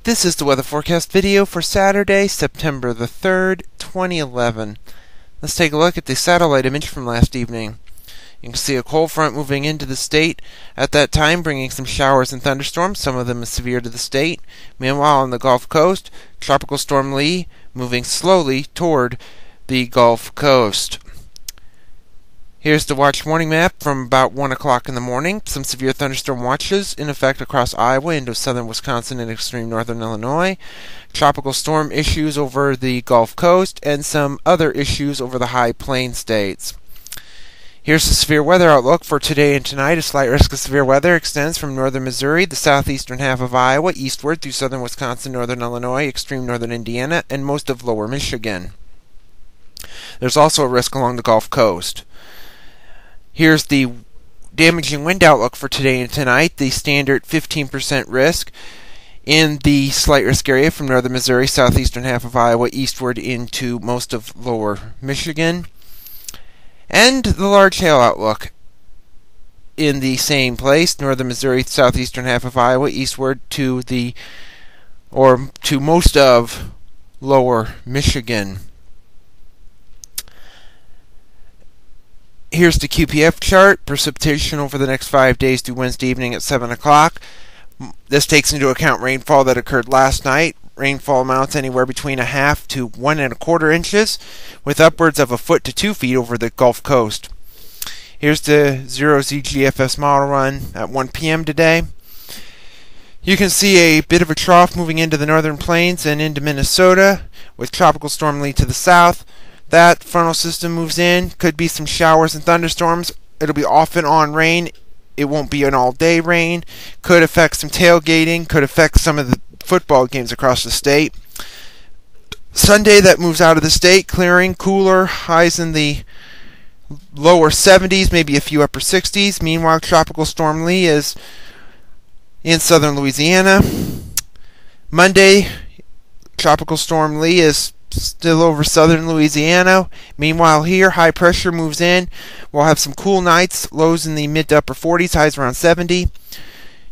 This is the weather forecast video for Saturday, September the 3rd, 2011. Let's take a look at the satellite image from last evening. You can see a cold front moving into the state at that time, bringing some showers and thunderstorms, some of them severe to the state. Meanwhile, on the Gulf Coast, Tropical Storm Lee moving slowly toward the Gulf Coast. Here's the watch warning map from about 1 o'clock in the morning. Some severe thunderstorm watches in effect across Iowa into southern Wisconsin and extreme northern Illinois. Tropical storm issues over the Gulf Coast and some other issues over the high plain states. Here's the severe weather outlook for today and tonight. A slight risk of severe weather extends from northern Missouri, the southeastern half of Iowa, eastward through southern Wisconsin, northern Illinois, extreme northern Indiana, and most of lower Michigan. There's also a risk along the Gulf Coast. Here's the damaging wind outlook for today and tonight. The standard 15% risk in the slight risk area from northern Missouri, southeastern half of Iowa, eastward into most of lower Michigan. And the large hail outlook in the same place, northern Missouri, southeastern half of Iowa, eastward to most of lower Michigan. Here's the QPF chart. Precipitation over the next 5 days through Wednesday evening at 7 o'clock. This takes into account rainfall that occurred last night. Rainfall amounts anywhere between 1/2 to 1 1/4 inches, with upwards of 1 foot to 2 feet over the Gulf Coast. Here's the 0Z GFS Model Run at 1 p.m. today. You can see a bit of a trough moving into the northern plains and into Minnesota, with Tropical Storm Lee to the south. That frontal system moves in. Could be some showers and thunderstorms. It'll be off and on rain. It won't be an all-day rain. Could affect some tailgating. Could affect some of the football games across the state. Sunday, that moves out of the state, clearing, cooler, highs in the lower 70s, maybe a few upper 60s. Meanwhile, Tropical Storm Lee is in southern Louisiana. Monday, Tropical Storm Lee is still over southern Louisiana. Meanwhile, here, high pressure moves in. We'll have some cool nights, lows in the mid to upper 40s, highs around 70.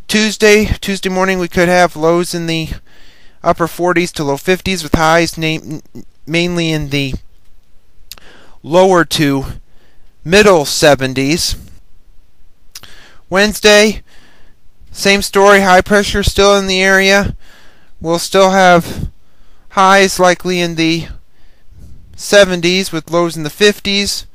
Tuesday morning, we could have lows in the upper 40s to low 50s, with highs mainly in the lower to middle 70s. Wednesday, same story, high pressure still in the area. We'll still have highs likely in the 70s with lows in the 50s.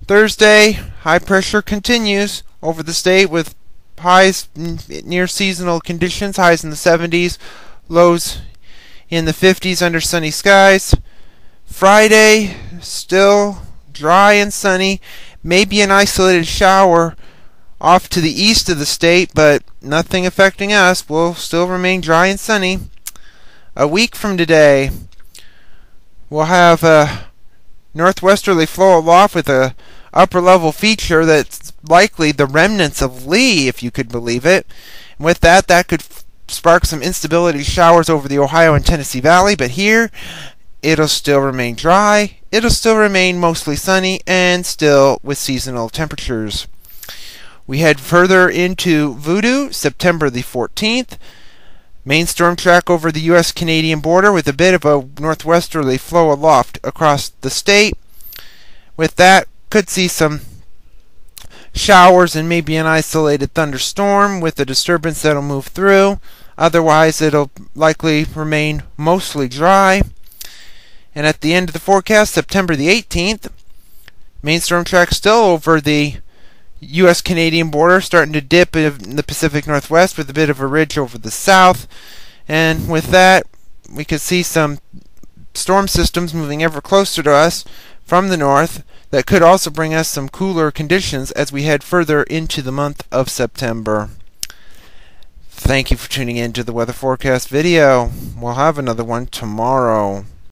Thursday, high pressure continues over the state with highs near seasonal conditions, highs in the 70s, lows in the 50s under sunny skies. Friday, still dry and sunny, maybe an isolated shower off to the east of the state, but nothing affecting us. We'll still remain dry and sunny. A week from today, we'll have a northwesterly flow aloft with a upper level feature that's likely the remnants of Lee, if you could believe it. And with that could spark some instability showers over the Ohio and Tennessee Valley, but here it'll still remain dry, it'll still remain mostly sunny, and still with seasonal temperatures. We head further into Voodoo, September the 14th. Main storm track over the U.S.-Canadian border with a bit of a northwesterly flow aloft across the state. With that, could see some showers and maybe an isolated thunderstorm with a disturbance that'll move through. Otherwise, it'll likely remain mostly dry. And at the end of the forecast, September the 18th, main storm track still over the U.S.-Canadian border, starting to dip in the Pacific Northwest with a bit of a ridge over the south. And with that, we could see some storm systems moving ever closer to us from the north that could also bring us some cooler conditions as we head further into the month of September. Thank you for tuning in to the weather forecast video. We'll have another one tomorrow.